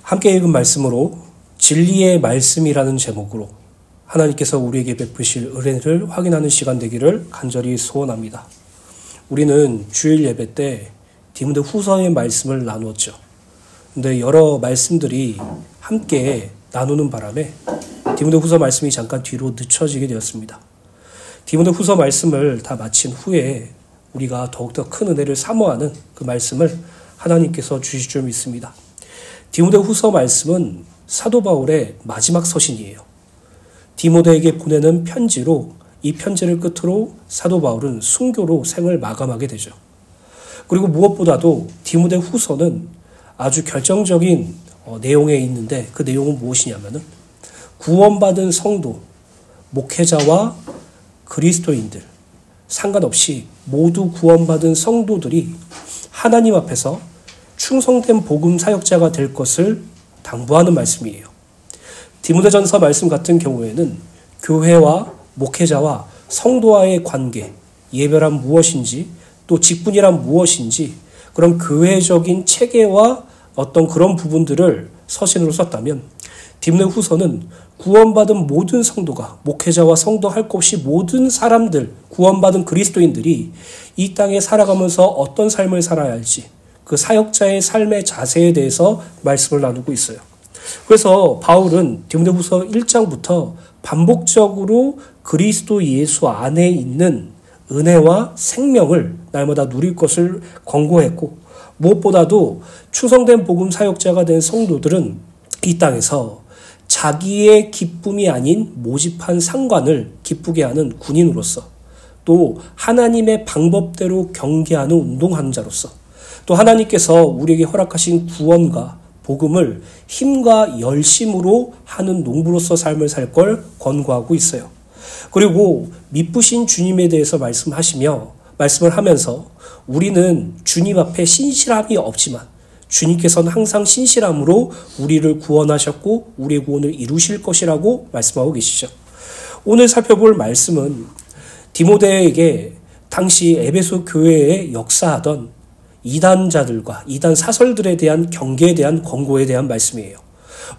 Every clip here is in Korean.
함께 읽은 말씀으로 진리의 말씀이라는 제목으로 하나님께서 우리에게 베푸실 은혜를 확인하는 시간 되기를 간절히 소원합니다. 우리는 주일 예배 때 디모데 후서의 말씀을 나누었죠. 근데 여러 말씀들이 함께 나누는 바람에 디모데 후서 말씀이 잠깐 뒤로 늦춰지게 되었습니다. 디모데 후서 말씀을 다 마친 후에 우리가 더욱더 큰 은혜를 사모하는 그 말씀을 하나님께서 주실 줄 믿습니다. 디모데 후서 말씀은 사도 바울의 마지막 서신이에요. 디모데에게 보내는 편지로 이 편지를 끝으로 사도 바울은 순교로 생을 마감하게 되죠. 그리고 무엇보다도 디모데 후서는 아주 결정적인 내용에 있는데 그 내용은 무엇이냐면은 구원받은 성도, 목회자와 그리스도인들 상관없이 모두 구원받은 성도들이 하나님 앞에서 충성된 복음 사역자가 될 것을 당부하는 말씀이에요. 디모데전서 말씀 같은 경우에는 교회와 목회자와 성도와의 관계, 예배란 무엇인지 또 직분이란 무엇인지 그런 교회적인 체계와 어떤 그런 부분들을 서신으로 썼다면 디모데 후서는 구원받은 모든 성도가 목회자와 성도 할 것 없이 모든 사람들, 구원받은 그리스도인들이 이 땅에 살아가면서 어떤 삶을 살아야 할지 그 사역자의 삶의 자세에 대해서 말씀을 나누고 있어요. 그래서 바울은 디모데 후서 1장부터 반복적으로 그리스도 예수 안에 있는 은혜와 생명을 날마다 누릴 것을 권고했고 무엇보다도 충성된 복음 사역자가 된 성도들은 이 땅에서 자기의 기쁨이 아닌 모집한 상관을 기쁘게 하는 군인으로서 또 하나님의 방법대로 경계하는 운동하는 자로서 또 하나님께서 우리에게 허락하신 구원과 복음을 힘과 열심으로 하는 농부로서 삶을 살 걸 권고하고 있어요. 그리고 미쁘신 주님에 대해서 말씀을 하면서 우리는 주님 앞에 신실함이 없지만 주님께서는 항상 신실함으로 우리를 구원하셨고 우리의 구원을 이루실 것이라고 말씀하고 계시죠. 오늘 살펴볼 말씀은 디모데에게 당시 에베소 교회에 역사하던 이단자들과 이단 사설들에 대한 경계에 대한 권고에 대한 말씀이에요.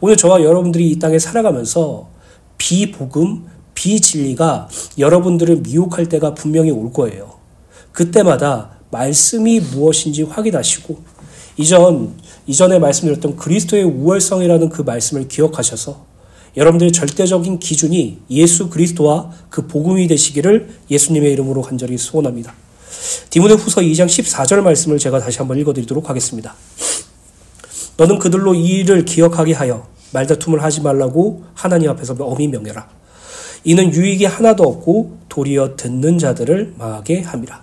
오늘 저와 여러분들이 이 땅에 살아가면서 비복음, 비진리가 여러분들을 미혹할 때가 분명히 올 거예요. 그때마다 말씀이 무엇인지 확인하시고 이전에 말씀드렸던 그리스도의 우월성이라는 그 말씀을 기억하셔서 여러분들의 절대적인 기준이 예수 그리스도와 그 복음이 되시기를 예수님의 이름으로 간절히 소원합니다. 디모데 후서 2장 14절 말씀을 제가 다시 한번 읽어드리도록 하겠습니다. 너는 그들로 이 일을 기억하게 하여 말다툼을 하지 말라고 하나님 앞에서 엄히 명해라. 이는 유익이 하나도 없고 도리어 듣는 자들을 망하게 함이라.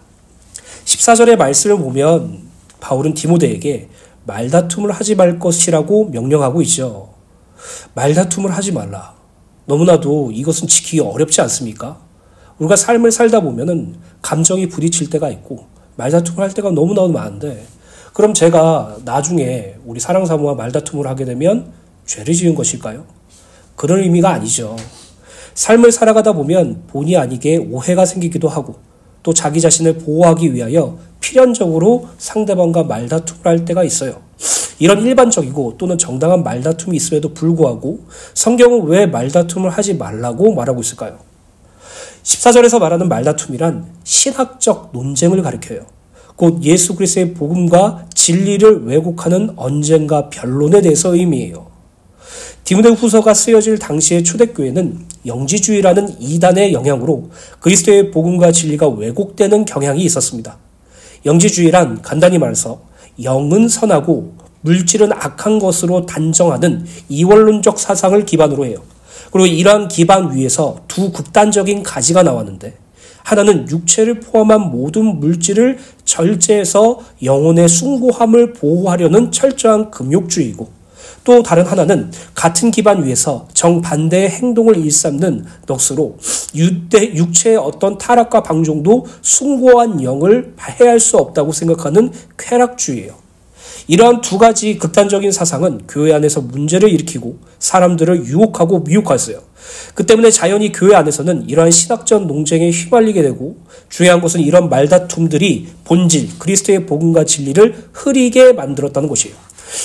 14절의 말씀을 보면 바울은 디모데에게 말다툼을 하지 말 것이라고 명령하고 있죠. 말다툼을 하지 말라. 너무나도 이것은 지키기 어렵지 않습니까? 우리가 삶을 살다 보면은 감정이 부딪힐 때가 있고 말다툼을 할 때가 너무나도 많은데 그럼 제가 나중에 우리 사랑사모와 말다툼을 하게 되면 죄를 지은 것일까요? 그런 의미가 아니죠. 삶을 살아가다 보면 본의 아니게 오해가 생기기도 하고 또 자기 자신을 보호하기 위하여 필연적으로 상대방과 말다툼을 할 때가 있어요. 이런 일반적이고 또는 정당한 말다툼이 있음에도 불구하고 성경은 왜 말다툼을 하지 말라고 말하고 있을까요? 14절에서 말하는 말다툼이란 신학적 논쟁을 가리켜요. 곧 예수 그리스도의 복음과 진리를 왜곡하는 언쟁과 변론에 대해서 의미해요. 디모데 후서가 쓰여질 당시의 초대교회는 영지주의라는 이단의 영향으로 그리스도의 복음과 진리가 왜곡되는 경향이 있었습니다. 영지주의란 간단히 말해서 영은 선하고 물질은 악한 것으로 단정하는 이원론적 사상을 기반으로 해요. 그리고 이러한 기반 위에서 두 극단적인 가지가 나왔는데 하나는 육체를 포함한 모든 물질을 절제해서 영혼의 숭고함을 보호하려는 철저한 금욕주의이고 또 다른 하나는 같은 기반 위에서 정반대의 행동을 일삼는 넋으로 육체의 어떤 타락과 방종도 숭고한 영을 해할 수 없다고 생각하는 쾌락주의예요. 이러한 두 가지 극단적인 사상은 교회 안에서 문제를 일으키고 사람들을 유혹하고 미혹했어요. 그 때문에 자연히 교회 안에서는 이러한 신학적 논쟁에 휘말리게 되고 중요한 것은 이런 말다툼들이 본질, 그리스도의 복음과 진리를 흐리게 만들었다는 것이에요.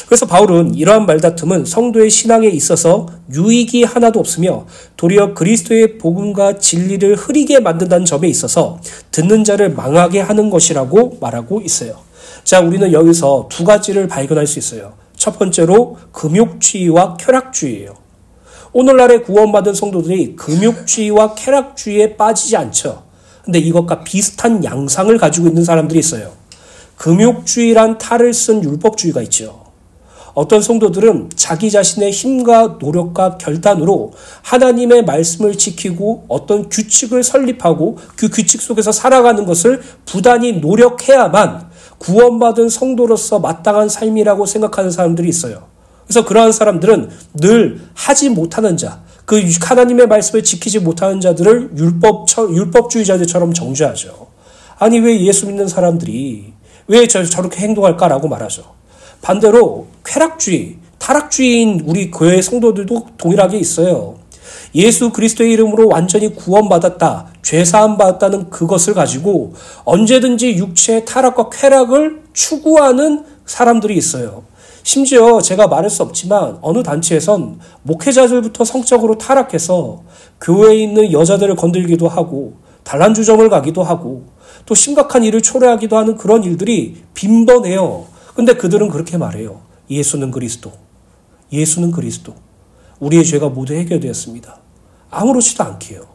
그래서 바울은 이러한 말다툼은 성도의 신앙에 있어서 유익이 하나도 없으며 도리어 그리스도의 복음과 진리를 흐리게 만든다는 점에 있어서 듣는 자를 망하게 하는 것이라고 말하고 있어요. 자, 우리는 여기서 두 가지를 발견할 수 있어요. 첫 번째로 금욕주의와 쾌락주의예요. 오늘날의 구원받은 성도들이 금욕주의와 쾌락주의에 빠지지 않죠. 근데 이것과 비슷한 양상을 가지고 있는 사람들이 있어요. 금욕주의란 탈을 쓴 율법주의가 있죠. 어떤 성도들은 자기 자신의 힘과 노력과 결단으로 하나님의 말씀을 지키고 어떤 규칙을 설립하고 그 규칙 속에서 살아가는 것을 부단히 노력해야만 구원받은 성도로서 마땅한 삶이라고 생각하는 사람들이 있어요. 그래서 그러한 사람들은 늘 하지 못하는 자, 그 하나님의 말씀을 지키지 못하는 자들을 율법주의자들처럼 정죄하죠. 아니 왜 예수 믿는 사람들이 왜 저렇게 행동할까라고 말하죠. 반대로 쾌락주의, 타락주의인 우리 교회 성도들도 동일하게 있어요. 예수 그리스도의 이름으로 완전히 구원받았다, 죄사함 받았다는 그것을 가지고 언제든지 육체의 타락과 쾌락을 추구하는 사람들이 있어요. 심지어 제가 말할 수 없지만 어느 단체에선 목회자들부터 성적으로 타락해서 교회에 있는 여자들을 건들기도 하고 단란주점을 가기도 하고 또 심각한 일을 초래하기도 하는 그런 일들이 빈번해요. 근데 그들은 그렇게 말해요. 예수는 그리스도. 예수는 그리스도. 우리의 죄가 모두 해결되었습니다. 아무렇지도 않게요.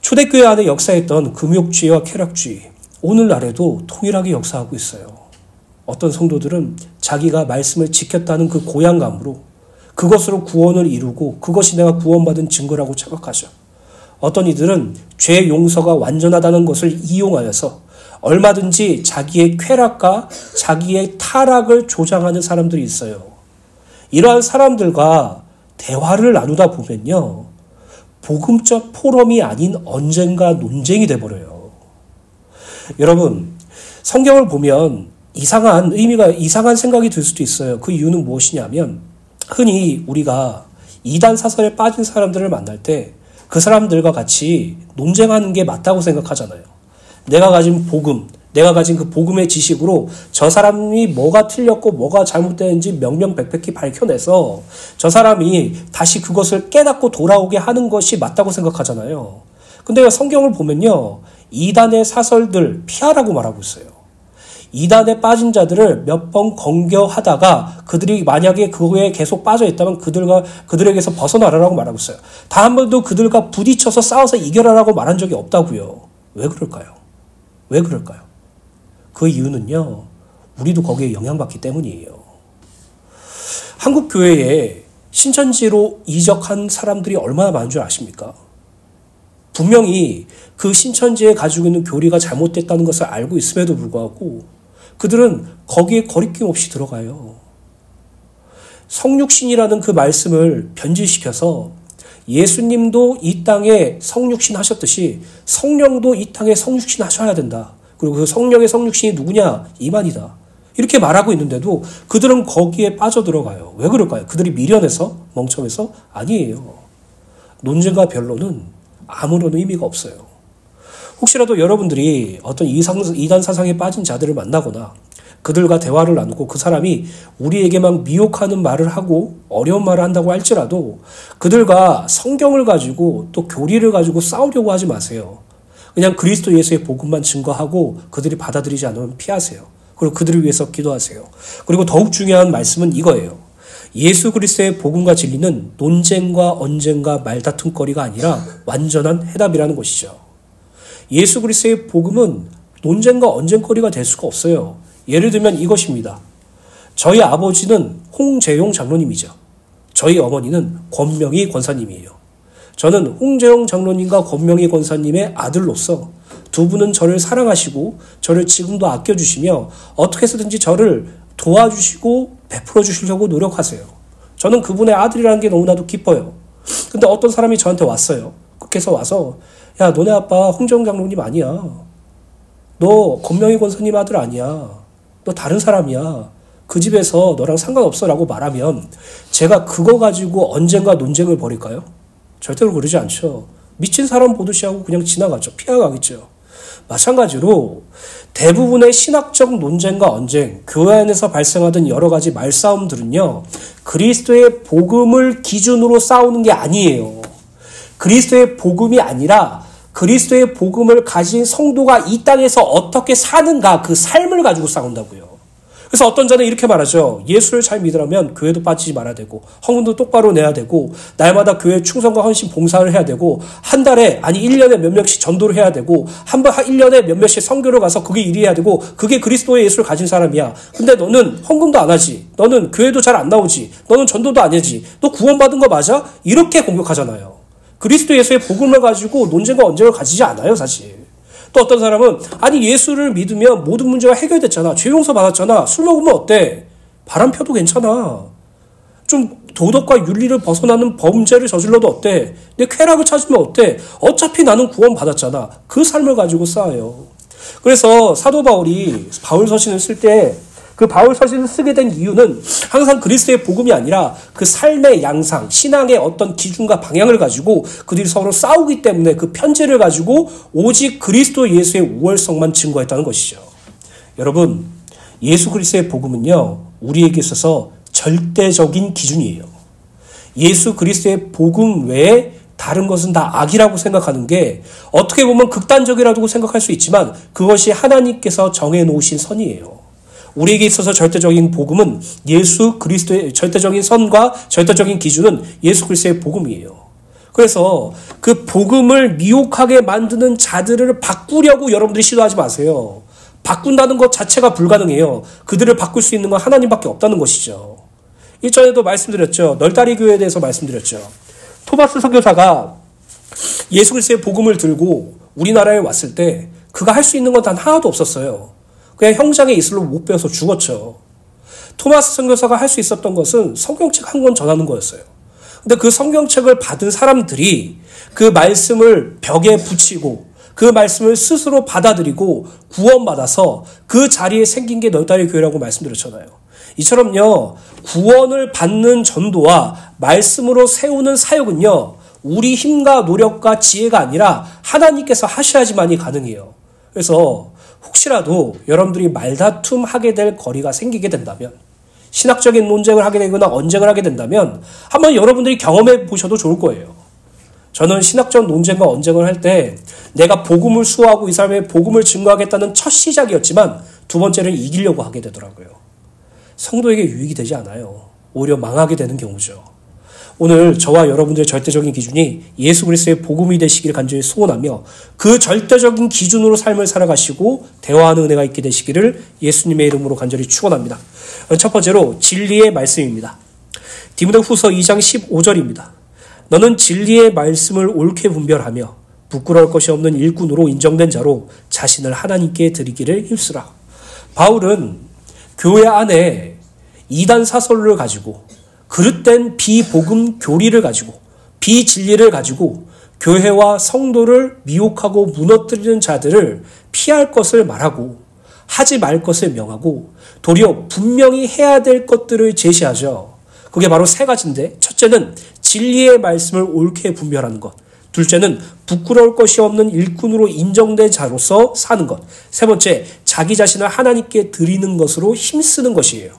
초대교회 안에 역사했던 금욕주의와 쾌락주의, 오늘날에도 동일하게 역사하고 있어요. 어떤 성도들은 자기가 말씀을 지켰다는 그 고향감으로 그것으로 구원을 이루고 그것이 내가 구원받은 증거라고 착각하죠. 어떤 이들은 죄 용서가 완전하다는 것을 이용하여서 얼마든지 자기의 쾌락과 자기의 타락을 조장하는 사람들이 있어요. 이러한 사람들과 대화를 나누다 보면요, 복음적 포럼이 아닌 언젠가 논쟁이 돼버려요. 여러분, 성경을 보면 이상한 생각이 들 수도 있어요. 그 이유는 무엇이냐면, 흔히 우리가 이단 사설에 빠진 사람들을 만날 때 그 사람들과 같이 논쟁하는 게 맞다고 생각하잖아요. 내가 가진 복음, 내가 가진 그 복음의 지식으로 저 사람이 뭐가 틀렸고 뭐가 잘못되는지 명명백백히 밝혀내서 저 사람이 다시 그것을 깨닫고 돌아오게 하는 것이 맞다고 생각하잖아요. 근데 성경을 보면요, 이단의 사설들 피하라고 말하고 있어요. 이단에 빠진 자들을 몇 번 건겨하다가 그들이 만약에 그거에 계속 빠져 있다면 그들에게서 벗어나라라고 말하고 있어요. 단 한 번도 그들과 부딪혀서 싸워서 이겨라라고 말한 적이 없다고요. 왜 그럴까요? 왜 그럴까요? 그 이유는요, 우리도 거기에 영향받기 때문이에요. 한국 교회에 신천지로 이적한 사람들이 얼마나 많은 줄 아십니까? 분명히 그 신천지에 가지고 있는 교리가 잘못됐다는 것을 알고 있음에도 불구하고 그들은 거기에 거리낌 없이 들어가요. 성육신이라는 그 말씀을 변질시켜서 예수님도 이 땅에 성육신 하셨듯이 성령도 이 땅에 성육신 하셔야 된다. 그리고 그 성령의 성육신이 누구냐? 이만이다. 이렇게 말하고 있는데도 그들은 거기에 빠져들어가요. 왜 그럴까요? 그들이 미련해서? 멍청해서? 아니에요. 논쟁과 변론은 아무런 의미가 없어요. 혹시라도 여러분들이 어떤 이단 사상에 빠진 자들을 만나거나 그들과 대화를 나누고 그 사람이 우리에게만 미혹하는 말을 하고 어려운 말을 한다고 할지라도 그들과 성경을 가지고 또 교리를 가지고 싸우려고 하지 마세요. 그냥 그리스도 예수의 복음만 증거하고 그들이 받아들이지 않으면 피하세요. 그리고 그들을 위해서 기도하세요. 그리고 더욱 중요한 말씀은 이거예요. 예수 그리스도의 복음과 진리는 논쟁과 언쟁과 말다툼거리가 아니라 완전한 해답이라는 것이죠. 예수 그리스도의 복음은 논쟁과 언쟁거리가 될 수가 없어요. 예를 들면 이것입니다. 저희 아버지는 홍재용 장로님이죠. 저희 어머니는 권명희 권사님이에요. 저는 홍재용 장로님과 권명희 권사님의 아들로서 두 분은 저를 사랑하시고 저를 지금도 아껴주시며 어떻게 해서든지 저를 도와주시고 베풀어 주시려고 노력하세요. 저는 그분의 아들이라는 게 너무나도 기뻐요. 근데 어떤 사람이 저한테 왔어요. 그래서 와서 야, 너네 아빠 홍재용 장로님 아니야. 너 권명희 권사님 아들 아니야. 너 다른 사람이야. 그 집에서 너랑 상관없어 라고 말하면 제가 그거 가지고 언젠가 논쟁을 벌일까요? 절대로 그러지 않죠. 미친 사람 보듯이 하고 그냥 지나가죠. 피해가겠죠. 마찬가지로 대부분의 신학적 논쟁과 언쟁, 교회 안에서 발생하던 여러 가지 말싸움들은요, 그리스도의 복음을 기준으로 싸우는 게 아니에요. 그리스도의 복음이 아니라 그리스도의 복음을 가진 성도가 이 땅에서 어떻게 사는가, 그 삶을 가지고 싸운다고요. 그래서 어떤 자는 이렇게 말하죠. 예수를 잘 믿으려면 교회도 빠지지 말아야 되고, 헌금도 똑바로 내야 되고, 날마다 교회 충성과 헌신 봉사를 해야 되고, 한 달에, 아니 1년에 몇 명씩 전도를 해야 되고, 1년에 몇 명씩 선교를 가서 그게 일이 해야 되고, 그게 그리스도의 예수를 가진 사람이야. 근데 너는 헌금도 안 하지. 너는 교회도 잘 안 나오지. 너는 전도도 안 하지. 너 구원받은 거 맞아? 이렇게 공격하잖아요. 그리스도 예수의 복음을 가지고 논쟁과 언쟁을 가지지 않아요, 사실. 또 어떤 사람은 아니 예수를 믿으면 모든 문제가 해결됐잖아. 죄 용서 받았잖아. 술 먹으면 어때? 바람 펴도 괜찮아. 좀 도덕과 윤리를 벗어나는 범죄를 저질러도 어때? 내 쾌락을 찾으면 어때? 어차피 나는 구원 받았잖아. 그 삶을 가지고 싸워요. 그래서 사도 바울이 바울 서신을 쓸 때 그 바울 서신을 쓰게 된 이유는 항상 그리스도의 복음이 아니라 그 삶의 양상, 신앙의 어떤 기준과 방향을 가지고 그들이 서로 싸우기 때문에 그 편지를 가지고 오직 그리스도 예수의 우월성만 증거했다는 것이죠. 여러분, 예수 그리스도의 복음은요, 우리에게 있어서 절대적인 기준이에요. 예수 그리스도의 복음 외에 다른 것은 다 악이라고 생각하는 게 어떻게 보면 극단적이라고 생각할 수 있지만 그것이 하나님께서 정해놓으신 선이에요. 우리에게 있어서 절대적인 복음은 예수 그리스도의 절대적인 선과 절대적인 기준은 예수 그리스도의 복음이에요. 그래서 그 복음을 미혹하게 만드는 자들을 바꾸려고 여러분들이 시도하지 마세요. 바꾼다는 것 자체가 불가능해요. 그들을 바꿀 수 있는 건 하나님밖에 없다는 것이죠. 일전에도 말씀드렸죠. 널다리 교회에 대해서 말씀드렸죠. 토마스 선교사가 예수 그리스도의 복음을 들고 우리나라에 왔을 때 그가 할 수 있는 건 단 하나도 없었어요. 그냥 형장에 이슬로 못 베어서 죽었죠. 토마스 선교사가 할 수 있었던 것은 성경책 한 권 전하는 거였어요. 근데 그 성경책을 받은 사람들이 그 말씀을 벽에 붙이고 그 말씀을 스스로 받아들이고 구원받아서 그 자리에 생긴 게 널다리 교회라고 말씀드렸잖아요. 이처럼요, 구원을 받는 전도와 말씀으로 세우는 사역은요, 우리 힘과 노력과 지혜가 아니라 하나님께서 하셔야지만이 가능해요. 그래서 혹시라도 여러분들이 말다툼하게 될 거리가 생기게 된다면, 신학적인 논쟁을 하게 되거나 언쟁을 하게 된다면 한번 여러분들이 경험해 보셔도 좋을 거예요. 저는 신학적 논쟁과 언쟁을 할 때 내가 복음을 수호하고 이 사람의 복음을 증거하겠다는 첫 시작이었지만 두 번째는 이기려고 하게 되더라고요. 성도에게 유익이 되지 않아요. 오히려 망하게 되는 경우죠. 오늘 저와 여러분들의 절대적인 기준이 예수 그리스도의 복음이 되시기를 간절히 소원하며 그 절대적인 기준으로 삶을 살아가시고 대화하는 은혜가 있게 되시기를 예수님의 이름으로 간절히 축원합니다. 첫 번째로 진리의 말씀입니다. 디모데후서 2장 15절입니다. 너는 진리의 말씀을 옳게 분별하며 부끄러울 것이 없는 일꾼으로 인정된 자로 자신을 하나님께 드리기를 힘쓰라. 바울은 교회 안에 이단 사설을 가지고 그릇된 비복음 교리를 가지고 비진리를 가지고 교회와 성도를 미혹하고 무너뜨리는 자들을 피할 것을 말하고 하지 말 것을 명하고 도리어 분명히 해야 될 것들을 제시하죠. 그게 바로 세 가지인데, 첫째는 진리의 말씀을 옳게 분별하는 것, 둘째는 부끄러울 것이 없는 일꾼으로 인정된 자로서 사는 것, 세 번째 자기 자신을 하나님께 드리는 것으로 힘쓰는 것이에요.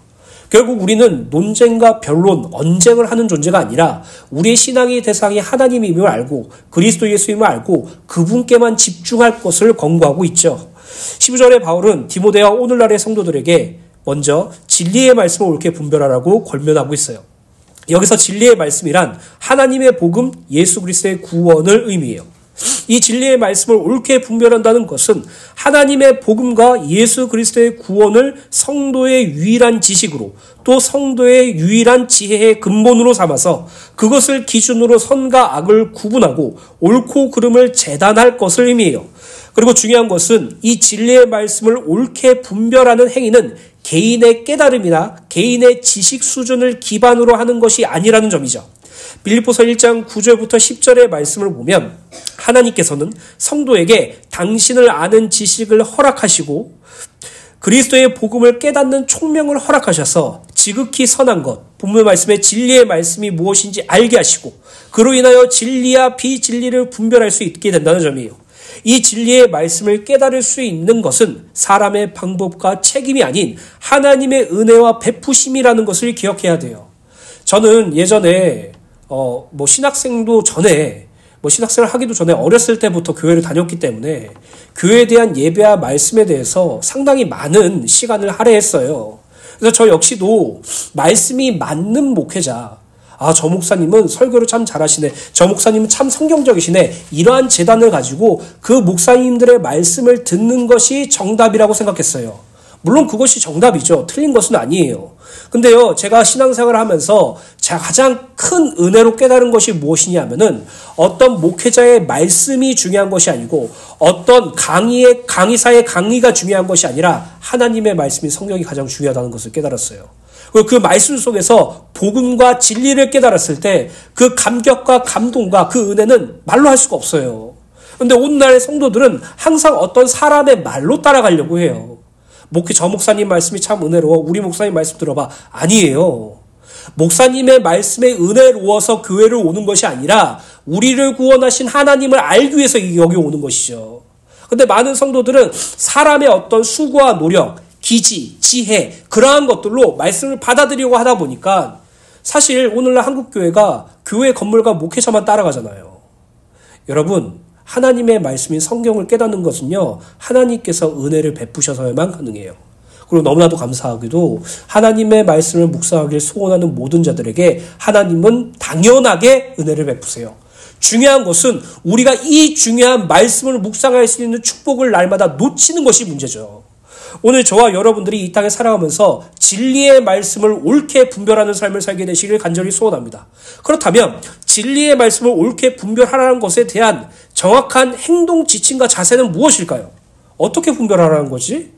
결국 우리는 논쟁과 변론, 언쟁을 하는 존재가 아니라 우리의 신앙의 대상이 하나님임을 알고 그리스도 예수임을 알고 그분께만 집중할 것을 권고하고 있죠. 15절에 바울은 디모데와 오늘날의 성도들에게 먼저 진리의 말씀을 옳게 분별하라고 권면하고 있어요. 여기서 진리의 말씀이란 하나님의 복음, 예수 그리스도의 구원을 의미해요. 이 진리의 말씀을 옳게 분별한다는 것은 하나님의 복음과 예수 그리스도의 구원을 성도의 유일한 지식으로 또 성도의 유일한 지혜의 근본으로 삼아서 그것을 기준으로 선과 악을 구분하고 옳고 그름을 재단할 것을 의미해요. 그리고 중요한 것은 이 진리의 말씀을 옳게 분별하는 행위는 개인의 깨달음이나 개인의 지식 수준을 기반으로 하는 것이 아니라는 점이죠. 빌립보서 1장 9절부터 10절의 말씀을 보면 하나님께서는 성도에게 당신을 아는 지식을 허락하시고 그리스도의 복음을 깨닫는 총명을 허락하셔서 지극히 선한 것, 본문 말씀의 진리의 말씀이 무엇인지 알게 하시고 그로 인하여 진리와 비진리를 분별할 수 있게 된다는 점이에요. 이 진리의 말씀을 깨달을 수 있는 것은 사람의 방법과 책임이 아닌 하나님의 은혜와 베푸심이라는 것을 기억해야 돼요. 저는 예전에 신학생을 하기도 전에 어렸을 때부터 교회를 다녔기 때문에 교회에 대한 예배와 말씀에 대해서 상당히 많은 시간을 할애했어요. 그래서 저 역시도 말씀이 맞는 목회자, 저 목사님은 설교를 참 잘하시네, 저 목사님은 참 성경적이시네, 이러한 재단을 가지고 그 목사님들의 말씀을 듣는 것이 정답이라고 생각했어요. 물론 그것이 정답이죠. 틀린 것은 아니에요. 근데요, 제가 신앙생활을 하면서 제가 가장 큰 은혜로 깨달은 것이 무엇이냐면은 어떤 목회자의 말씀이 중요한 것이 아니고 어떤 강의사의 강의가 중요한 것이 아니라 하나님의 말씀이, 성경이 가장 중요하다는 것을 깨달았어요. 그리고 그 말씀 속에서 복음과 진리를 깨달았을 때 그 감격과 감동과 그 은혜는 말로 할 수가 없어요. 그런데 오늘날의 성도들은 항상 어떤 사람의 말로 따라가려고 해요. 저 목사님 말씀이 참 은혜로워, 우리 목사님 말씀 들어봐. 아니에요. 목사님의 말씀에 은혜로워서 교회를 오는 것이 아니라 우리를 구원하신 하나님을 알기 위해서 여기 오는 것이죠. 근데 많은 성도들은 사람의 어떤 수고와 노력, 기지, 지혜, 그러한 것들로 말씀을 받아들이려고 하다 보니까 사실 오늘날 한국교회가 교회 건물과 목회자만 따라가잖아요. 여러분, 하나님의 말씀인 성경을 깨닫는 것은요, 하나님께서 은혜를 베푸셔서만 가능해요. 그리고 너무나도 감사하게도 하나님의 말씀을 묵상하길 소원하는 모든 자들에게 하나님은 당연하게 은혜를 베푸세요. 중요한 것은 우리가 이 중요한 말씀을 묵상할 수 있는 축복을 날마다 놓치는 것이 문제죠. 오늘 저와 여러분들이 이 땅에 살아가면서 진리의 말씀을 옳게 분별하는 삶을 살게 되시길 간절히 소원합니다. 그렇다면 진리의 말씀을 옳게 분별하라는 것에 대한 정확한 행동 지침과 자세는 무엇일까요? 어떻게 분별하라는 거지?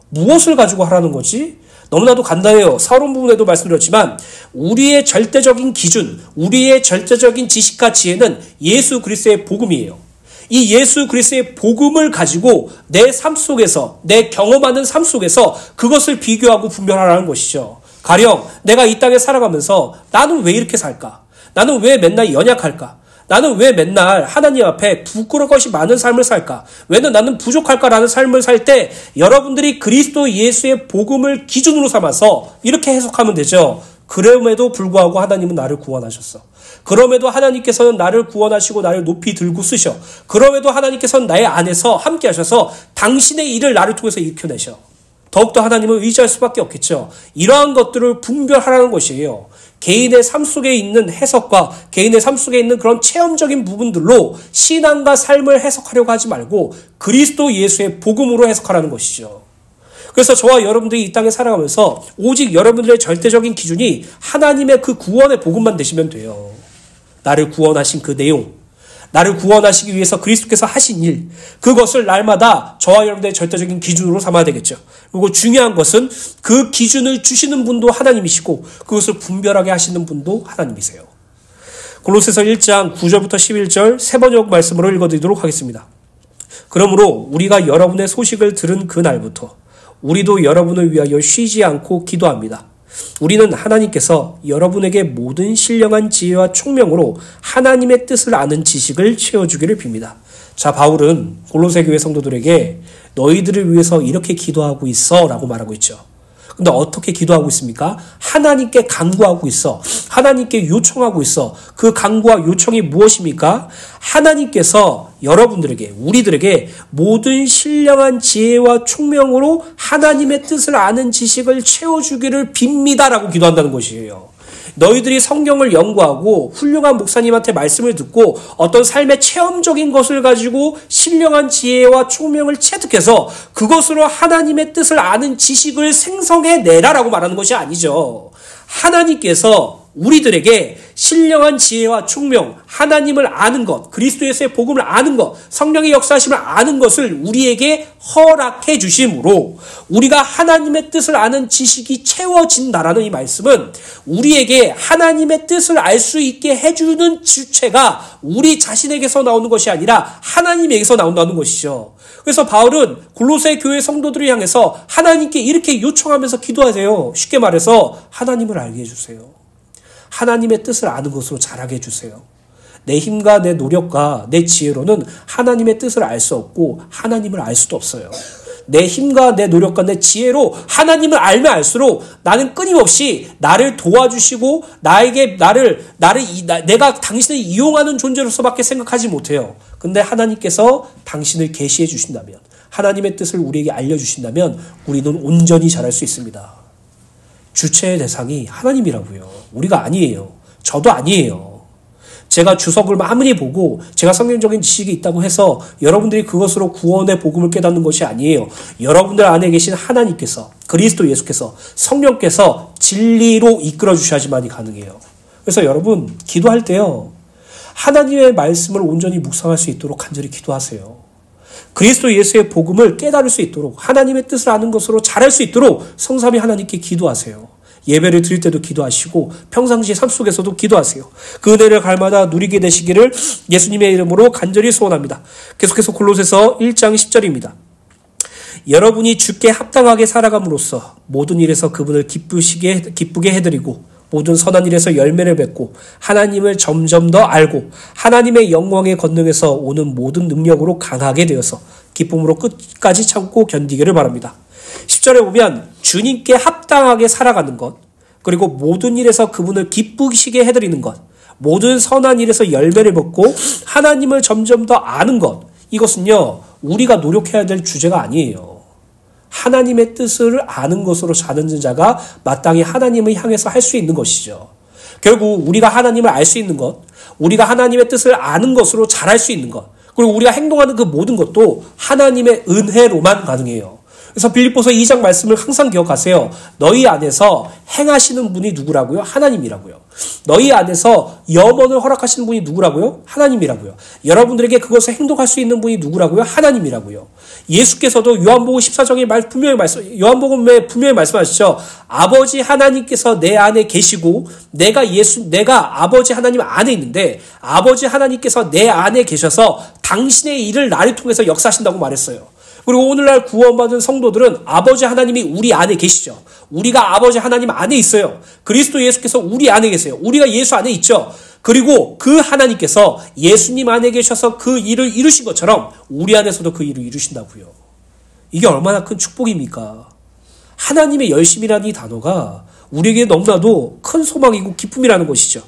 무엇을 가지고 하라는 거지? 너무나도 간단해요. 서론 부분에도 말씀드렸지만 우리의 절대적인 기준, 우리의 절대적인 지식과 지혜는 예수 그리스도의 복음이에요. 이 예수 그리스도의 복음을 가지고 내 삶 속에서, 내 경험하는 삶 속에서 그것을 비교하고 분별하라는 것이죠. 가령 내가 이 땅에 살아가면서 나는 왜 이렇게 살까? 나는 왜 맨날 연약할까? 나는 왜 맨날 하나님 앞에 부끄러울 것이 많은 삶을 살까? 왜 나는 부족할까라는 삶을 살 때 여러분들이 그리스도 예수의 복음을 기준으로 삼아서 이렇게 해석하면 되죠. 그럼에도 불구하고 하나님은 나를 구원하셨어. 그럼에도 하나님께서는 나를 구원하시고 나를 높이 들고 쓰셔. 그럼에도 하나님께서는 나의 안에서 함께 하셔서 당신의 일을 나를 통해서 일으켜내셔. 더욱더 하나님을 의지할 수밖에 없겠죠. 이러한 것들을 분별하라는 것이에요. 개인의 삶 속에 있는 해석과 개인의 삶 속에 있는 그런 체험적인 부분들로 신앙과 삶을 해석하려고 하지 말고 그리스도 예수의 복음으로 해석하라는 것이죠. 그래서 저와 여러분들이 이 땅에 살아가면서 오직 여러분들의 절대적인 기준이 하나님의 그 구원의 복음만 되시면 돼요. 나를 구원하신 그 내용, 나를 구원하시기 위해서 그리스도께서 하신 일, 그것을 날마다 저와 여러분들의 절대적인 기준으로 삼아야 되겠죠. 그리고 중요한 것은 그 기준을 주시는 분도 하나님이시고 그것을 분별하게 하시는 분도 하나님이세요. 골로새서 1장 9절부터 11절 세 번역 말씀으로 읽어드리도록 하겠습니다. 그러므로 우리가 여러분의 소식을 들은 그날부터 우리도 여러분을 위하여 쉬지 않고 기도합니다. 우리는 하나님께서 여러분에게 모든 신령한 지혜와 총명으로 하나님의 뜻을 아는 지식을 채워주기를 빕니다. 자, 바울은 골로새 교회 성도들에게 너희들을 위해서 이렇게 기도하고 있어 라고 말하고 있죠. 근데 어떻게 기도하고 있습니까? 하나님께 간구하고 있어. 하나님께 요청하고 있어. 그 간구와 요청이 무엇입니까? 하나님께서 여러분들에게, 우리들에게 모든 신령한 지혜와 총명으로 하나님의 뜻을 아는 지식을 채워주기를 빕니다라고 기도한다는 것이에요. 너희들이 성경을 연구하고 훌륭한 목사님한테 말씀을 듣고 어떤 삶의 체험적인 것을 가지고 신령한 지혜와 총명을 체득해서 그것으로 하나님의 뜻을 아는 지식을 생성해내라라고 말하는 것이 아니죠. 하나님께서 우리들에게 신령한 지혜와 총명, 하나님을 아는 것, 그리스도 예수의 복음을 아는 것, 성령의 역사하심을 아는 것을 우리에게 허락해 주심으로 우리가 하나님의 뜻을 아는 지식이 채워진다라는 이 말씀은 우리에게 하나님의 뜻을 알 수 있게 해주는 주체가 우리 자신에게서 나오는 것이 아니라 하나님에게서 나온다는 것이죠. 그래서 바울은 골로새 교회 성도들을 향해서 하나님께 이렇게 요청하면서 기도하세요. 쉽게 말해서 하나님을 알게 해주세요. 하나님의 뜻을 아는 것으로 자라게 해주세요. 내 힘과 내 노력과 내 지혜로는 하나님의 뜻을 알 수 없고 하나님을 알 수도 없어요. 내 힘과 내 노력과 내 지혜로 하나님을 알면 알수록 나는 끊임없이 나를 도와주시고 내가 당신을 이용하는 존재로서밖에 생각하지 못해요. 근데 하나님께서 당신을 계시해 주신다면, 하나님의 뜻을 우리에게 알려주신다면 우리는 온전히 잘할 수 있습니다. 주체의 대상이 하나님이라고요. 우리가 아니에요. 저도 아니에요. 제가 주석을 아무리 보고 제가 성경적인 지식이 있다고 해서 여러분들이 그것으로 구원의 복음을 깨닫는 것이 아니에요. 여러분들 안에 계신 하나님께서, 그리스도 예수께서, 성령께서 진리로 이끌어 주셔야지만이 가능해요. 그래서 여러분 기도할 때요, 하나님의 말씀을 온전히 묵상할 수 있도록 간절히 기도하세요. 그리스도 예수의 복음을 깨달을 수 있도록, 하나님의 뜻을 아는 것으로 잘할 수 있도록 성삼위 하나님께 기도하세요. 예배를 드릴 때도 기도하시고 평상시 삶 속에서도 기도하세요. 그 은혜를 갈마다 누리게 되시기를 예수님의 이름으로 간절히 소원합니다. 계속해서 골로새서 1장 10절입니다. 여러분이 주께 합당하게 살아감으로써 모든 일에서 그분을 기쁘게 해드리고 모든 선한 일에서 열매를 맺고 하나님을 점점 더 알고 하나님의 영광의 권능에서 오는 모든 능력으로 강하게 되어서 기쁨으로 끝까지 참고 견디기를 바랍니다. 10절에 보면 주님께 합당하게 살아가는 것, 그리고 모든 일에서 그분을 기쁘시게 해드리는 것, 모든 선한 일에서 열매를 먹고 하나님을 점점 더 아는 것, 이것은요 우리가 노력해야 될 주제가 아니에요. 하나님의 뜻을 아는 것으로 사는 자가 마땅히 하나님을 향해서 할 수 있는 것이죠. 결국 우리가 하나님을 알 수 있는 것, 우리가 하나님의 뜻을 아는 것으로 잘할 수 있는 것, 그리고 우리가 행동하는 그 모든 것도 하나님의 은혜로만 가능해요. 그래서 빌립보서 2장 말씀을 항상 기억하세요. 너희 안에서 행하시는 분이 누구라고요? 하나님이라고요. 너희 안에서 염원을 허락하시는 분이 누구라고요? 하나님이라고요. 여러분들에게 그것을 행동할 수 있는 분이 누구라고요? 하나님이라고요. 예수께서도 요한복음 14장에 요한복음에 분명히 말씀하시죠. 아버지 하나님께서 내 안에 계시고 내가 아버지 하나님 안에 있는데 아버지 하나님께서 내 안에 계셔서 당신의 일을 나를 통해서 역사하신다고 말했어요. 그리고 오늘날 구원받은 성도들은 아버지 하나님이 우리 안에 계시죠. 우리가 아버지 하나님 안에 있어요. 그리스도 예수께서 우리 안에 계세요. 우리가 예수 안에 있죠. 그리고 그 하나님께서 예수님 안에 계셔서 그 일을 이루신 것처럼 우리 안에서도 그 일을 이루신다고요. 이게 얼마나 큰 축복입니까? 하나님의 열심이라는 이 단어가 우리에게 너무나도 큰 소망이고 기쁨이라는 것이죠.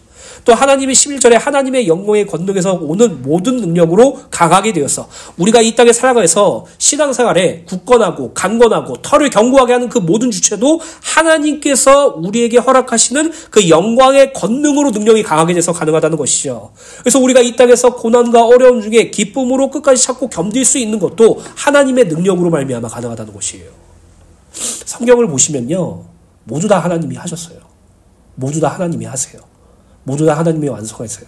또 하나님의 11절에 하나님의 영광의 권능에서 오는 모든 능력으로 강하게 되어서 우리가 이 땅에 살아가서 신앙생활에 굳건하고 강건하고 털을 견고하게 하는 그 모든 주체도 하나님께서 우리에게 허락하시는 그 영광의 권능으로 능력이 강하게 돼서 가능하다는 것이죠. 그래서 우리가 이 땅에서 고난과 어려움 중에 기쁨으로 끝까지 참고 견딜 수 있는 것도 하나님의 능력으로 말미암아 가능하다는 것이에요. 성경을 보시면요, 모두 다 하나님이 하셨어요. 모두 다 하나님이 하세요. 모두 다 하나님이 완성하세요.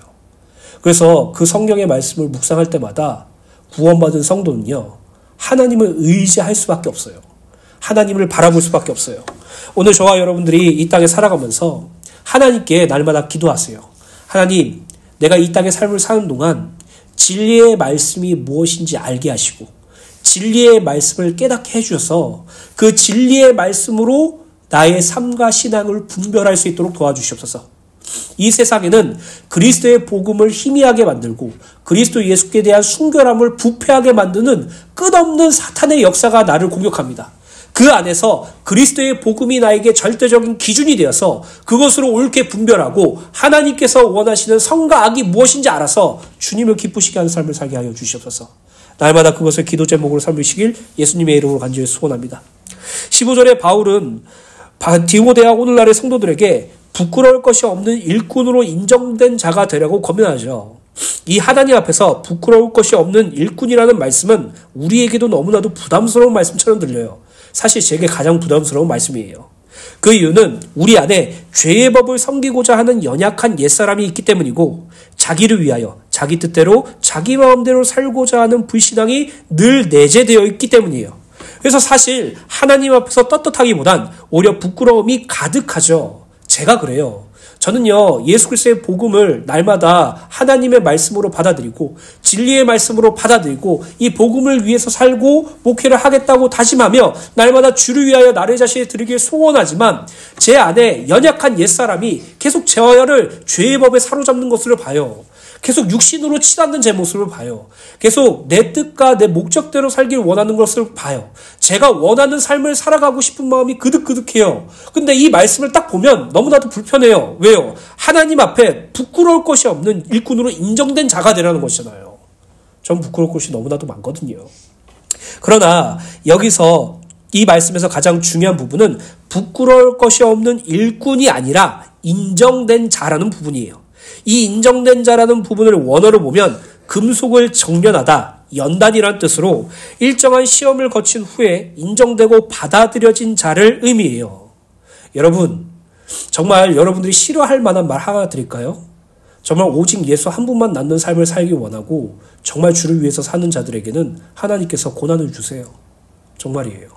그래서 그 성경의 말씀을 묵상할 때마다 구원받은 성도는요, 하나님을 의지할 수밖에 없어요. 하나님을 바라볼 수밖에 없어요. 오늘 저와 여러분들이 이 땅에 살아가면서 하나님께 날마다 기도하세요. 하나님, 내가 이 땅의 삶을 사는 동안 진리의 말씀이 무엇인지 알게 하시고 진리의 말씀을 깨닫게 해주셔서 그 진리의 말씀으로 나의 삶과 신앙을 분별할 수 있도록 도와주시옵소서. 이 세상에는 그리스도의 복음을 희미하게 만들고 그리스도 예수께 대한 순결함을 부패하게 만드는 끝없는 사탄의 역사가 나를 공격합니다. 그 안에서 그리스도의 복음이 나에게 절대적인 기준이 되어서 그것으로 옳게 분별하고 하나님께서 원하시는 선과 악이 무엇인지 알아서 주님을 기쁘시게 하는 삶을 살게 하여 주시옵소서. 날마다 그것을 기도 제목으로 삼으시길 예수님의 이름으로 간절히 소원합니다. 15절에 바울은 디모데와 오늘날의 성도들에게 부끄러울 것이 없는 일꾼으로 인정된 자가 되라고 권면하죠. 이 하나님 앞에서 부끄러울 것이 없는 일꾼이라는 말씀은 우리에게도 너무나도 부담스러운 말씀처럼 들려요. 사실 제게 가장 부담스러운 말씀이에요. 그 이유는 우리 안에 죄의 법을 섬기고자 하는 연약한 옛사람이 있기 때문이고 자기를 위하여 자기 뜻대로 자기 마음대로 살고자 하는 불신앙이 늘 내재되어 있기 때문이에요. 그래서 사실 하나님 앞에서 떳떳하기보단 오히려 부끄러움이 가득하죠. 제가 그래요. 저는요, 예수 그리스도의 복음을 날마다 하나님의 말씀으로 받아들이고 진리의 말씀으로 받아들이고 이 복음을 위해서 살고 목회를 하겠다고 다짐하며 날마다 주를 위하여 나를 자신을 드리길 소원하지만 제 안에 연약한 옛사람이 계속 저를 죄의 법에 사로잡는 것으로 봐요. 계속 육신으로 치닫는 제 모습을 봐요. 계속 내 뜻과 내 목적대로 살길 원하는 것을 봐요. 제가 원하는 삶을 살아가고 싶은 마음이 그득그득해요. 근데 이 말씀을 딱 보면 너무나도 불편해요. 왜요? 하나님 앞에 부끄러울 것이 없는 일꾼으로 인정된 자가 되라는 것이잖아요. 전 부끄러울 것이 너무나도 많거든요. 그러나 여기서 이 말씀에서 가장 중요한 부분은 부끄러울 것이 없는 일꾼이 아니라 인정된 자라는 부분이에요. 이 인정된 자라는 부분을 원어로 보면 금속을 정련하다, 연단이란 뜻으로 일정한 시험을 거친 후에 인정되고 받아들여진 자를 의미해요. 여러분, 정말 여러분들이 싫어할 만한 말 하나 드릴까요? 정말 오직 예수 한 분만 낳는 삶을 살기 원하고 정말 주를 위해서 사는 자들에게는 하나님께서 고난을 주세요. 정말이에요.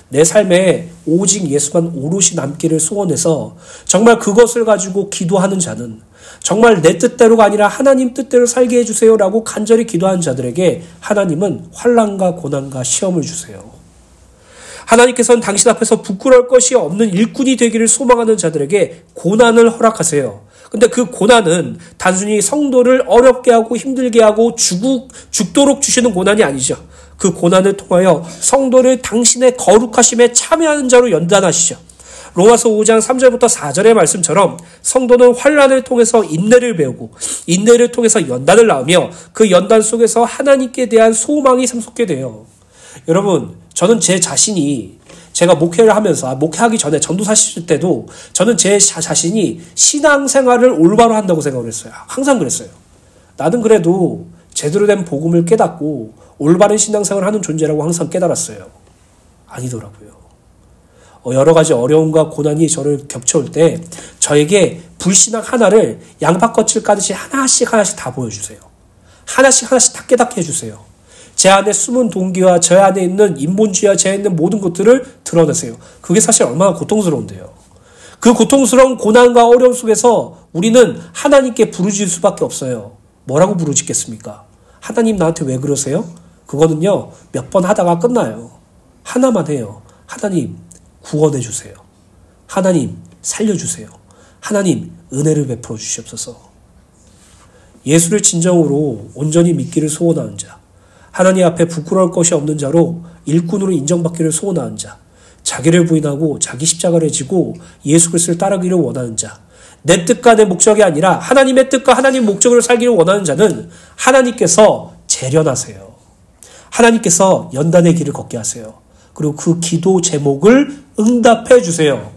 내 삶에 오직 예수만 오롯이 남기를 소원해서 정말 그것을 가지고 기도하는 자는 정말 내 뜻대로가 아니라 하나님 뜻대로 살게 해주세요라고 간절히 기도하는 자들에게 하나님은 환난과 고난과 시험을 주세요. 하나님께서는 당신 앞에서 부끄러울 것이 없는 일꾼이 되기를 소망하는 자들에게 고난을 허락하세요. 근데 그 고난은 단순히 성도를 어렵게 하고 힘들게 하고 죽도록 주시는 고난이 아니죠. 그 고난을 통하여 성도를 당신의 거룩하심에 참여하는 자로 연단하시죠. 로마서 5장 3절부터 4절의 말씀처럼 성도는 환난을 통해서 인내를 배우고 인내를 통해서 연단을 낳으며 그 연단 속에서 하나님께 대한 소망이 샘솟게 돼요. 여러분, 저는 제 자신이 제가 목회를 하면서 목회하기 전에 전도사 시절 때도 저는 제 자신이 신앙생활을 올바로 한다고 생각을 했어요. 항상 그랬어요. 나는 그래도 제대로 된 복음을 깨닫고 올바른 신앙생활을 하는 존재라고 항상 깨달았어요. 아니더라고요. 여러 가지 어려움과 고난이 저를 겹쳐올 때 저에게 불신앙 하나를 양파껍질 까듯이 하나씩 다 보여주세요. 하나씩 다 깨닫게 해주세요. 제 안에 숨은 동기와 제 안에 있는 인본주의와 제 안에 있는 모든 것들을 드러내세요. 그게 사실 얼마나 고통스러운데요. 그 고통스러운 고난과 어려움 속에서 우리는 하나님께 부르짖을 수밖에 없어요. 뭐라고 부르짖겠습니까? 하나님 나한테 왜 그러세요? 그거는요, 몇 번 하다가 끝나요. 하나만 해요. 하나님 구원해 주세요. 하나님 살려주세요. 하나님 은혜를 베풀어 주시옵소서. 예수를 진정으로 온전히 믿기를 소원하는 자, 하나님 앞에 부끄러울 것이 없는 자로 일꾼으로 인정받기를 소원하는 자, 자기를 부인하고 자기 십자가를 지고 예수 그리스도를 따르기를 원하는 자, 내 뜻과 내 목적이 아니라 하나님의 뜻과 하나님의 목적으로 살기를 원하는 자는 하나님께서 재련하세요. 하나님께서 연단의 길을 걷게 하세요. 그리고 그 기도 제목을 응답해 주세요.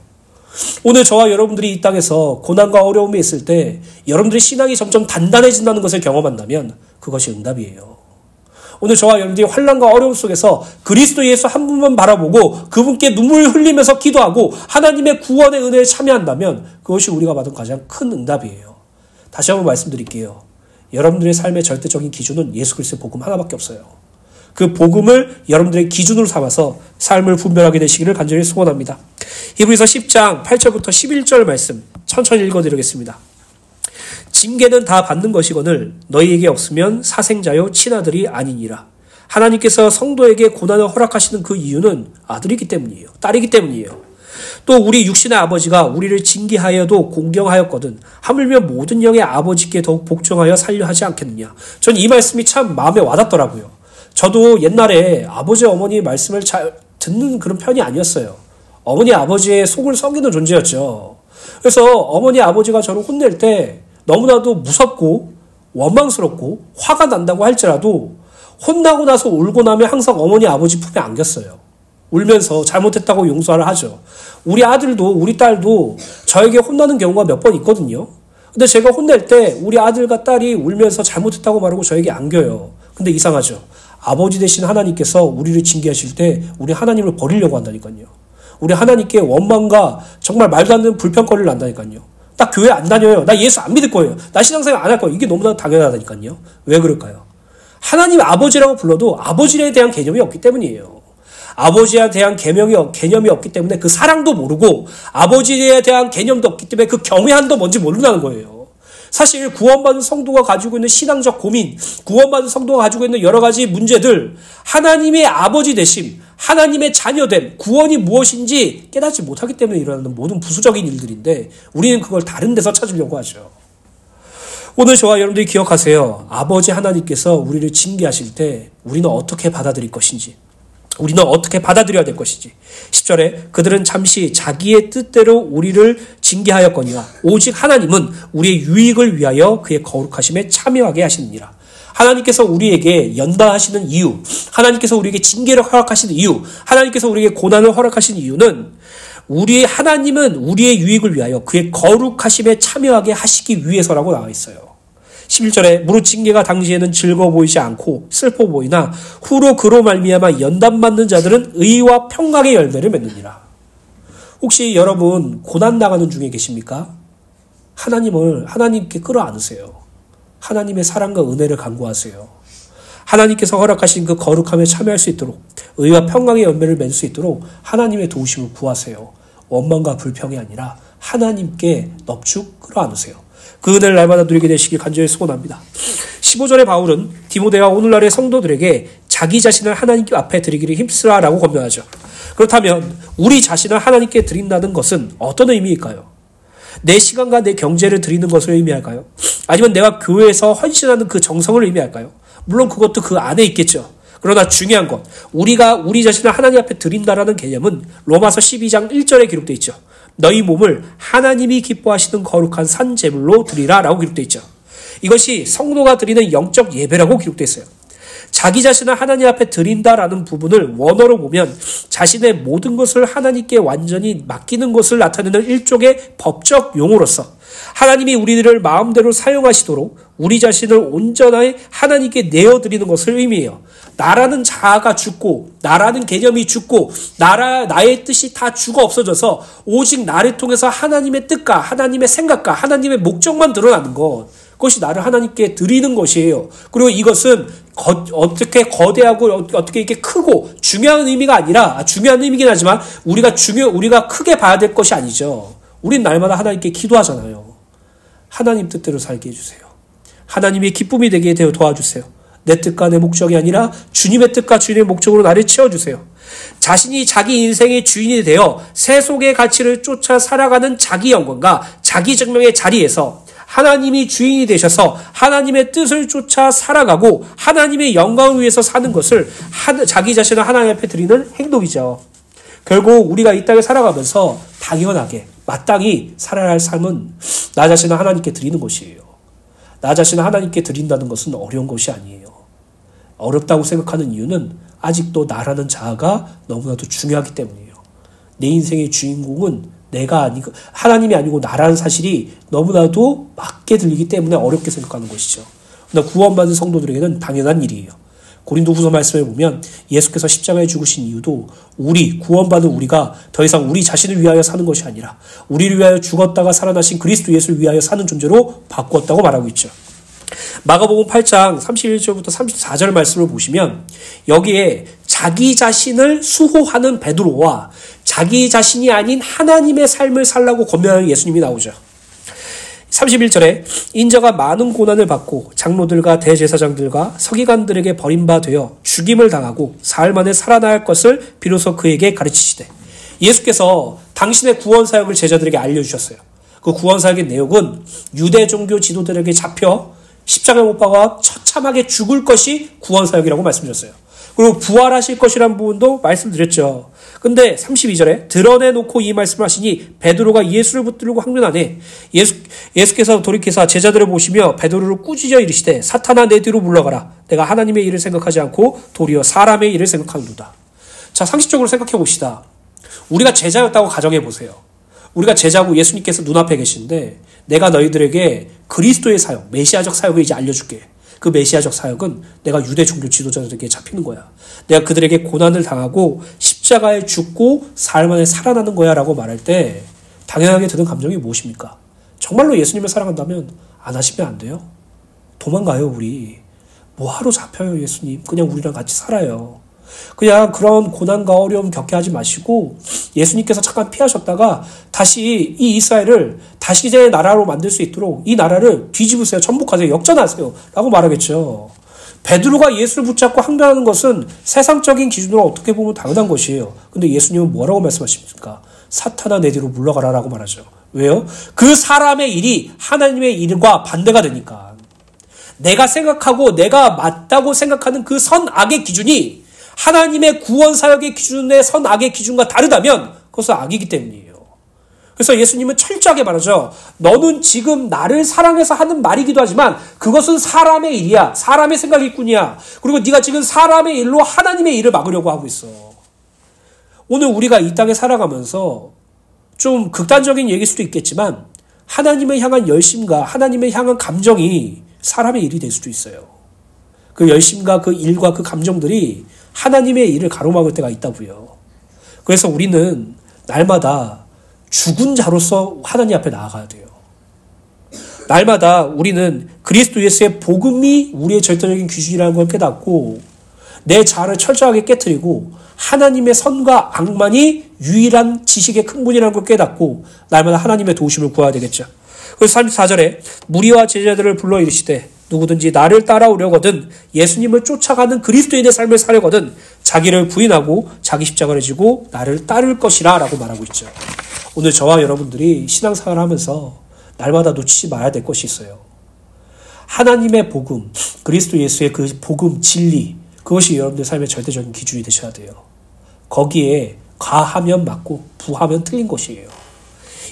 오늘 저와 여러분들이 이 땅에서 고난과 어려움이 있을 때 여러분들의 신앙이 점점 단단해진다는 것을 경험한다면 그것이 응답이에요. 오늘 저와 여러분들이 환난과 어려움 속에서 그리스도 예수 한 분만 바라보고 그분께 눈물을 흘리면서 기도하고 하나님의 구원의 은혜에 참여한다면 그것이 우리가 받은 가장 큰 응답이에요. 다시 한번 말씀드릴게요. 여러분들의 삶의 절대적인 기준은 예수 그리스도의 복음 하나밖에 없어요. 그 복음을 여러분들의 기준으로 삼아서 삶을 분별하게 되시기를 간절히 소원합니다. 히브리서 10장 8절부터 11절 말씀 천천히 읽어드리겠습니다. 징계는 다 받는 것이거늘 너희에게 없으면 사생자요 친아들이 아니니라. 하나님께서 성도에게 고난을 허락하시는 그 이유는 아들이기 때문이에요. 딸이기 때문이에요. 또 우리 육신의 아버지가 우리를 징계하여도 공경하였거든 하물며 모든 영의 아버지께 더욱 복종하여 살려 하지 않겠느냐. 전 이 말씀이 참 마음에 와닿더라고요. 저도 옛날에 아버지 어머니 말씀을 잘 듣는 그런 편이 아니었어요. 어머니 아버지의 속을 썩이는 존재였죠. 그래서 어머니 아버지가 저를 혼낼 때 너무나도 무섭고 원망스럽고 화가 난다고 할지라도 혼나고 나서 울고 나면 항상 어머니 아버지 품에 안겼어요. 울면서 잘못했다고 용서를 하죠. 우리 아들도 우리 딸도 저에게 혼나는 경우가 몇 번 있거든요. 근데 제가 혼낼 때 우리 아들과 딸이 울면서 잘못했다고 말하고 저에게 안겨요. 근데 이상하죠. 아버지 되신 하나님께서 우리를 징계하실 때 우리 하나님을 버리려고 한다니까요. 우리 하나님께 원망과 정말 말도 안 되는 불평거리를 한다니까요. 나 교회 안 다녀요. 나 예수 안 믿을 거예요. 나 신앙생활 안 할 거예요. 이게 너무나 당연하다니까요. 왜 그럴까요? 하나님 아버지라고 불러도 아버지에 대한 개념이 없기 때문이에요. 아버지에 대한 개념이 없기 때문에 그 사랑도 모르고 아버지에 대한 개념도 없기 때문에 그 경외한도 뭔지 모른다는 거예요. 사실 구원받은 성도가 가지고 있는 신앙적 고민, 구원받은 성도가 가지고 있는 여러 가지 문제들, 하나님의 아버지 되심, 하나님의 자녀됨, 구원이 무엇인지 깨닫지 못하기 때문에 일어나는 모든 부수적인 일들인데 우리는 그걸 다른 데서 찾으려고 하죠. 오늘 저와 여러분들이 기억하세요. 아버지 하나님께서 우리를 징계하실 때 우리는 어떻게 받아들일 것인지, 우리는 어떻게 받아들여야 될 것인지. 10절에 그들은 잠시 자기의 뜻대로 우리를 징계하였거니와 오직 하나님은 우리의 유익을 위하여 그의 거룩하심에 참여하게 하시느니라. 하나님께서 우리에게 연단하시는 이유, 하나님께서 우리에게 징계를 허락하시는 이유, 하나님께서 우리에게 고난을 허락하시는 이유는 하나님은 우리의 유익을 위하여 그의 거룩하심에 참여하게 하시기 위해서라고 나와 있어요. 11절에 무릇 징계가 당시에는 즐거워 보이지 않고 슬퍼 보이나 후로 그로 말미암아 연단받는 자들은 의와 평강의 열매를 맺느니라. 혹시 여러분 고난 나가는 중에 계십니까? 하나님께 끌어안으세요. 하나님의 사랑과 은혜를 간구하세요. 하나님께서 허락하신 그 거룩함에 참여할 수 있도록, 의와 평강의 열매를 맺을 수 있도록 하나님의 도우심을 구하세요. 원망과 불평이 아니라 하나님께 넙죽 끌어안으세요. 그 은혜를 날마다 누리게 되시길 간절히 소원합니다. 15절에 바울은 디모데와 오늘날의 성도들에게 자기 자신을 하나님 앞에 드리기를 힘쓰라라고 권면하죠. 그렇다면 우리 자신을 하나님께 드린다는 것은 어떤 의미일까요? 내 시간과 내 경제를 드리는 것을 의미할까요? 아니면 내가 교회에서 헌신하는 그 정성을 의미할까요? 물론 그것도 그 안에 있겠죠. 그러나 중요한 건 우리가 우리 자신을 하나님 앞에 드린다라는 개념은 로마서 12장 1절에 기록되어 있죠. 너희 몸을 하나님이 기뻐하시는 거룩한 산 제물로 드리라 라고 기록되어 있죠. 이것이 성도가 드리는 영적 예배라고 기록되어 있어요. 자기 자신을 하나님 앞에 드린다라는 부분을 원어로 보면 자신의 모든 것을 하나님께 완전히 맡기는 것을 나타내는 일종의 법적 용어로서 하나님이 우리들을 마음대로 사용하시도록 우리 자신을 온전하게 하나님께 내어드리는 것을 의미해요. 나라는 자아가 죽고 나라는 개념이 죽고 나의 뜻이 다 죽어 없어져서 오직 나를 통해서 하나님의 뜻과 하나님의 생각과 하나님의 목적만 드러나는 것, 그것이 나를 하나님께 드리는 것이에요. 그리고 이것은 어떻게 거대하고 어떻게 이렇게 크고 중요한 의미가 아니라, 중요한 의미긴 하지만 우리가 크게 봐야 될 것이 아니죠. 우린 날마다 하나님께 기도하잖아요. 하나님 뜻대로 살게 해주세요. 하나님의 기쁨이 되게 되어 도와주세요. 내 뜻과 내 목적이 아니라 주님의 뜻과 주님의 목적으로 나를 채워주세요. 자신이 자기 인생의 주인이 되어 세속의 가치를 쫓아 살아가는 자기 영광과 자기 증명의 자리에서 하나님이 주인이 되셔서 하나님의 뜻을 쫓아 살아가고 하나님의 영광을 위해서 사는 것을 자기 자신을 하나님 앞에 드리는 행동이죠. 결국 우리가 이 땅에 살아가면서 당연하게 마땅히 살아야 할 삶은 나 자신을 하나님께 드리는 것이에요. 나 자신을 하나님께 드린다는 것은 어려운 것이 아니에요. 어렵다고 생각하는 이유는 아직도 나라는 자아가 너무나도 중요하기 때문이에요. 내 인생의 주인공은 하나님이 아니고 나라는 사실이 너무나도 맞게 들리기 때문에 어렵게 생각하는 것이죠. 그러나 구원받은 성도들에게는 당연한 일이에요. 고린도후서 말씀에 보면 예수께서 십자가에 죽으신 이유도 구원받은 우리가 더 이상 우리 자신을 위하여 사는 것이 아니라 우리를 위하여 죽었다가 살아나신 그리스도 예수를 위하여 사는 존재로 바꾸었다고 말하고 있죠. 마가복음 8장 31절부터 34절 말씀을 보시면 여기에 자기 자신을 수호하는 베드로와 자기 자신이 아닌 하나님의 삶을 살라고 권면하는 예수님이 나오죠. 31절에 인자가 많은 고난을 받고 장로들과 대제사장들과 서기관들에게 버림받아 죽임을 당하고 사흘 만에 살아날 것을 비로소 그에게 가르치시되, 예수께서 당신의 구원사역을 제자들에게 알려주셨어요. 그 구원사역의 내용은 유대 종교 지도들에게 잡혀 십자가에 못 박아 처참하게 죽을 것이 구원사역이라고 말씀드렸어요. 그리고 부활하실 것이라는 부분도 말씀드렸죠. 근데 32절에 드러내놓고 이 말씀을 하시니 베드로가 예수를 붙들고 항변하네. 예수께서 돌이켜서 제자들을 보시며 베드로를 꾸짖어 이르시되 사탄아 내 뒤로 물러가라. 내가 하나님의 일을 생각하지 않고 도리어 사람의 일을 생각하는도다. 자, 상식적으로 생각해 봅시다. 우리가 제자였다고 가정해 보세요. 우리가 제자고 예수님께서 눈앞에 계신데 내가 너희들에게 그리스도의 사역, 메시아적 사역을 이제 알려줄게. 그 메시아적 사역은 내가 유대 종교 지도자들에게 잡히는 거야. 내가 그들에게 고난을 당하고 십자가에 죽고 사흘 만에 살아나는 거야 라고 말할 때 당연하게 드는 감정이 무엇입니까? 정말로 예수님을 사랑한다면 안 하시면 안 돼요? 도망가요 우리. 뭐하러 잡혀요 예수님. 그냥 우리랑 같이 살아요. 그냥 그런 고난과 어려움 겪게 하지 마시고 예수님께서 잠깐 피하셨다가 다시 이 이스라엘을 다시 제 나라로 만들 수 있도록 이 나라를 뒤집으세요. 전복하세요. 역전하세요. 라고 말하겠죠. 베드로가 예수를 붙잡고 항변하는 것은 세상적인 기준으로 어떻게 보면 당연한 것이에요. 근데 예수님은 뭐라고 말씀하십니까? 사탄아 내 뒤로 물러가라 라고 말하죠. 왜요? 그 사람의 일이 하나님의 일과 반대가 되니까. 내가 생각하고 내가 맞다고 생각하는 그 선악의 기준이 하나님의 구원 사역의 기준의 선악의 기준과 다르다면 그것은 악이기 때문이에요. 그래서 예수님은 철저하게 말하죠. 너는 지금 나를 사랑해서 하는 말이기도 하지만 그것은 사람의 일이야. 사람의 생각일 뿐이야. 그리고 네가 지금 사람의 일로 하나님의 일을 막으려고 하고 있어. 오늘 우리가 이 땅에 살아가면서 좀 극단적인 얘기일 수도 있겠지만 하나님을 향한 열심과 하나님을 향한 감정이 사람의 일이 될 수도 있어요. 그 열심과 그 일과 그 감정들이 하나님의 일을 가로막을 때가 있다고요. 그래서 우리는 날마다 죽은 자로서 하나님 앞에 나아가야 돼요. 날마다 우리는 그리스도 예수의 복음이 우리의 절대적인 기준이라는 걸 깨닫고 내 자아를 철저하게 깨트리고 하나님의 선과 악만이 유일한 지식의 근본이라는 걸 깨닫고 날마다 하나님의 도우심을 구해야 되겠죠. 그래서 34절에 무리와 제자들을 불러 이르시되 누구든지 나를 따라오려거든 예수님을 쫓아가는 그리스도인의 삶을 살려거든 자기를 부인하고 자기 십자가를 지고 나를 따를 것이라 라고 말하고 있죠. 오늘 저와 여러분들이 신앙생활을 하면서 날마다 놓치지 말아야 될 것이 있어요. 하나님의 복음, 그리스도 예수의 그 복음, 진리, 그것이 여러분들 삶의 절대적인 기준이 되셔야 돼요. 거기에 과하면 맞고 부하면 틀린 것이에요.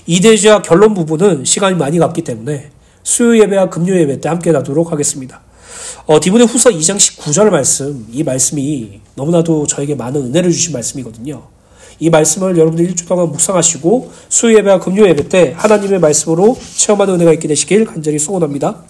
이대주와 결론 부분은 시간이 많이 갔기 때문에 수요 예배와 금요 예배 때 함께 나누도록 하겠습니다. 디모데 후서 2장 19절 말씀, 이 말씀이 너무나도 저에게 많은 은혜를 주신 말씀이거든요. 이 말씀을 여러분들 일주 동안 묵상하시고 수요 예배와 금요 예배 때 하나님의 말씀으로 체험하는 은혜가 있게 되시길 간절히 소원합니다.